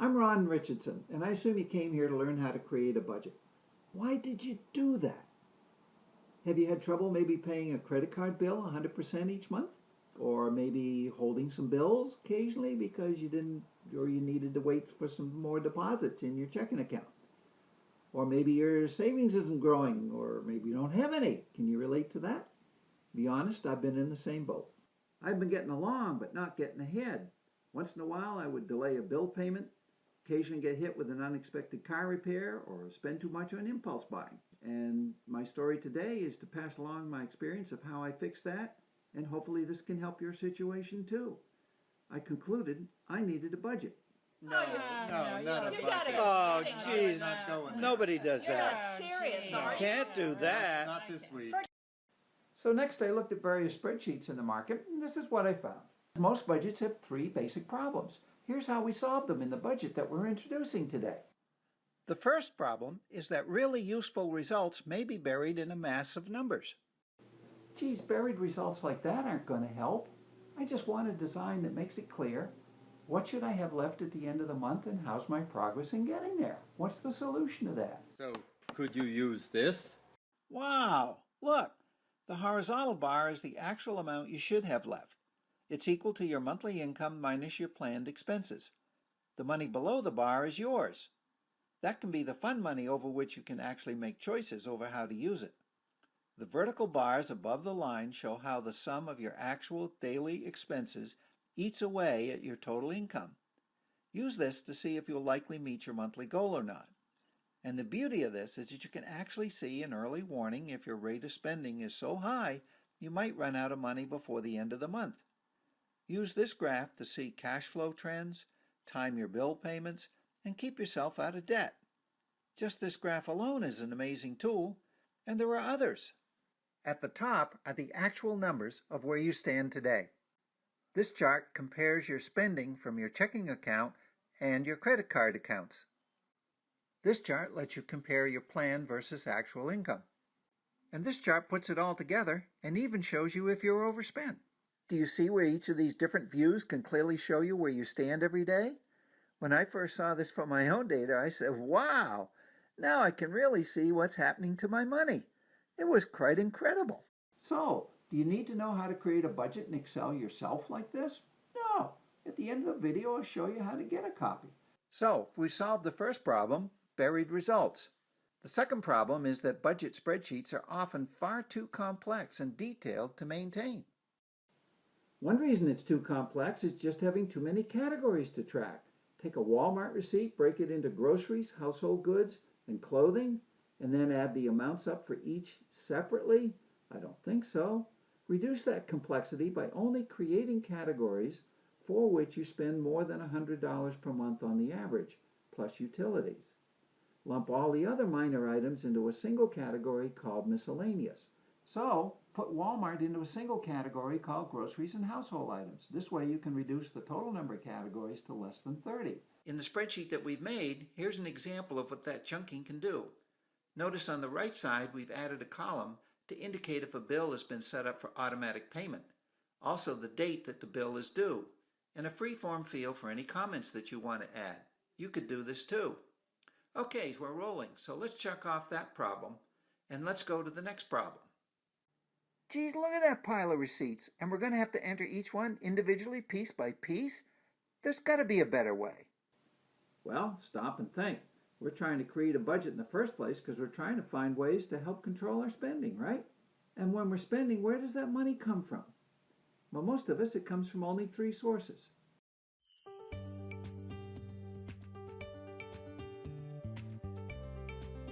I'm Ron Richardson, and I assume you came here to learn how to create a budget. Why did you do that? Have you had trouble maybe paying a credit card bill 100% each month? Or maybe holding some bills occasionally because you didn't or you needed to wait for some more deposits in your checking account? Or maybe your savings isn't growing, or maybe you don't have any. Can you relate to that? Be honest, I've been in the same boat. I've been getting along, but not getting ahead. Once in a while, I would delay a bill payment, occasionally get hit with an unexpected car repair, or spend too much on impulse buying. And my story today is to pass along my experience of how I fixed that, and hopefully this can help your situation too. I concluded I needed a budget. No, not a you budget. gotta- Oh, geez. Not going there. Nobody does You're not that. serious, You are you? can't do that. Not this week. So next I looked at various spreadsheets in the market, and this is what I found. Most budgets have three basic problems. Here's how we solved them in the budget that we're introducing today. The first problem is that really useful results may be buried in a mass of numbers. Geez, buried results like that aren't going to help. I just want a design that makes it clear. What should I have left at the end of the month, and how's my progress in getting there? What's the solution to that? So, could you use this? Wow! Look! The horizontal bar is the actual amount you should have left. It's equal to your monthly income minus your planned expenses. The money below the bar is yours. That can be the fun money over which you can actually make choices over how to use it. The vertical bars above the line show how the sum of your actual daily expenses eats away at your total income. Use this to see if you'll likely meet your monthly goal or not. And the beauty of this is that you can actually see an early warning if your rate of spending is so high you might run out of money before the end of the month. Use this graph to see cash flow trends, time your bill payments, and keep yourself out of debt. Just this graph alone is an amazing tool, and there are others. At the top are the actual numbers of where you stand today. This chart compares your spending from your checking account and your credit card accounts. This chart lets you compare your plan versus actual income. And this chart puts it all together and even shows you if you're overspent. Do you see where each of these different views can clearly show you where you stand every day? When I first saw this for my own data, I said, wow, now I can really see what's happening to my money. It was quite incredible. So, do you need to know how to create a budget in Excel yourself like this? No. At the end of the video, I'll show you how to get a copy. So, we solved the first problem, buried results. The second problem is that budget spreadsheets are often far too complex and detailed to maintain. One reason it's too complex is just having too many categories to track. Take a Walmart receipt, break it into groceries, household goods, and clothing, and then add the amounts up for each separately? I don't think so. Reduce that complexity by only creating categories for which you spend more than $100 per month on the average, plus utilities. Lump all the other minor items into a single category called miscellaneous. So, put Walmart into a single category called groceries and household items. This way you can reduce the total number of categories to less than 30. In the spreadsheet that we've made, here's an example of what that chunking can do. Notice on the right side we've added a column to indicate if a bill has been set up for automatic payment, also the date that the bill is due, and a free-form field for any comments that you want to add. You could do this too. Okay, so we're rolling, so let's check off that problem, and let's go to the next problem. Geez, look at that pile of receipts, and we're going to have to enter each one individually, piece by piece? There's got to be a better way. Well, stop and think. We're trying to create a budget in the first place because we're trying to find ways to help control our spending, right? And when we're spending, where does that money come from? Well, most of us, it comes from only three sources.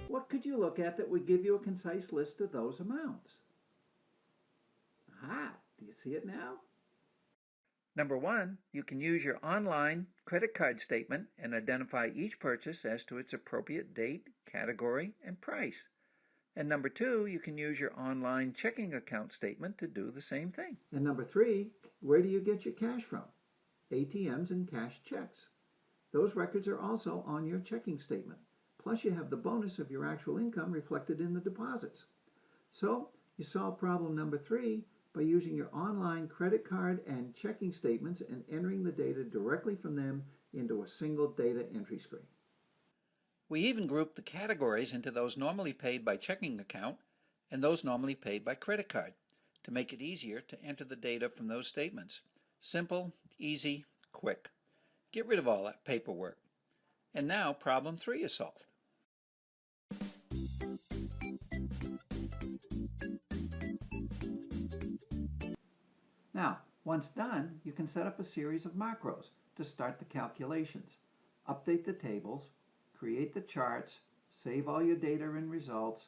What could you look at that would give you a concise list of those amounts? Aha, do you see it now? Number one, you can use your online credit card statement and identify each purchase as to its appropriate date, category, and price. And number two, you can use your online checking account statement to do the same thing. And number three, where do you get your cash from? ATMs and cash checks. Those records are also on your checking statement. Plus you have the bonus of your actual income reflected in the deposits. So you solve problem number three by using your online credit card and checking statements and entering the data directly from them into a single data entry screen. We even grouped the categories into those normally paid by checking account and those normally paid by credit card to make it easier to enter the data from those statements. Simple, easy, quick. Get rid of all that paperwork. And now problem 3 is solved. Now, once done, you can set up a series of macros to start the calculations. Update the tables, create the charts, save all your data and results,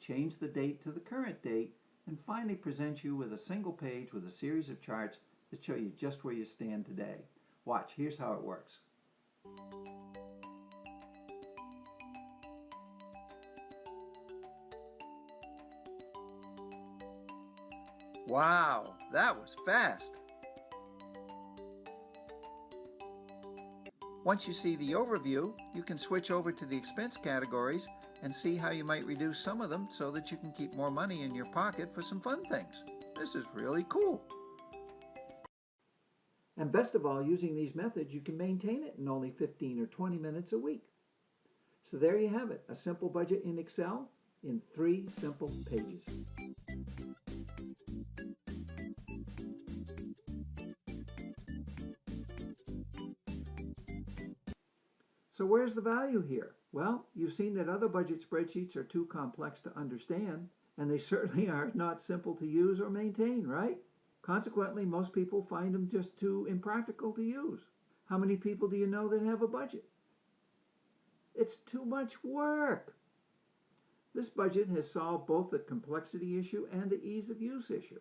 change the date to the current date, and finally present you with a single page with a series of charts that show you just where you stand today. Watch, here's how it works. Wow, that was fast! Once you see the overview, you can switch over to the expense categories and see how you might reduce some of them so that you can keep more money in your pocket for some fun things. This is really cool. And best of all, using these methods, you can maintain it in only 15 or 20 minutes a week. So there you have it, a simple budget in Excel in 3 simple pages. So where's the value here? Well, you've seen that other budget spreadsheets are too complex to understand, and they certainly are not simple to use or maintain, right? Consequently, most people find them just too impractical to use. How many people do you know that have a budget? It's too much work. This budget has solved both the complexity issue and the ease of use issue,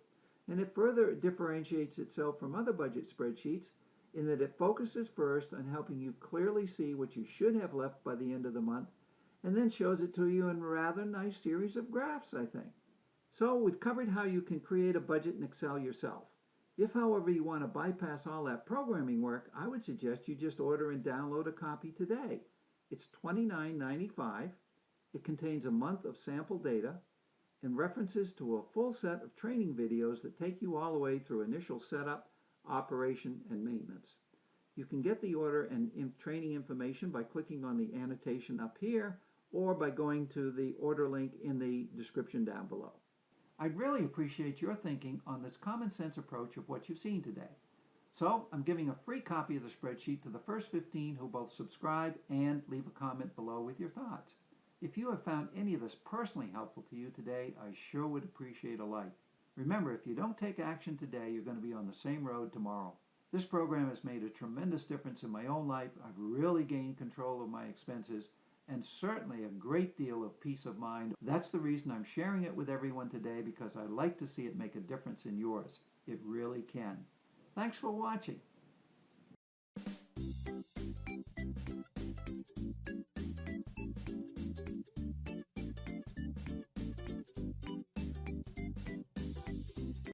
and it further differentiates itself from other budget spreadsheets in that it focuses first on helping you clearly see what you should have left by the end of the month, and then shows it to you in a rather nice series of graphs, I think. So we've covered how you can create a budget in Excel yourself. If, however, you want to bypass all that programming work, I would suggest you just order and download a copy today. It's $29.95. It contains a month of sample data and references to a full set of training videos that take you all the way through initial setup, operation, and maintenance. You can get the order and training information by clicking on the annotation up here or by going to the order link in the description down below. I'd really appreciate your thinking on this common sense approach of what you've seen today. So I'm giving a free copy of the spreadsheet to the first 15 who both subscribe and leave a comment below with your thoughts. If you have found any of this personally helpful to you today, I sure would appreciate a like. Remember, if you don't take action today, you're going to be on the same road tomorrow. This program has made a tremendous difference in my own life. I've really gained control of my expenses and certainly a great deal of peace of mind. That's the reason I'm sharing it with everyone today, because I like to see it make a difference in yours. It really can. Thanks for watching.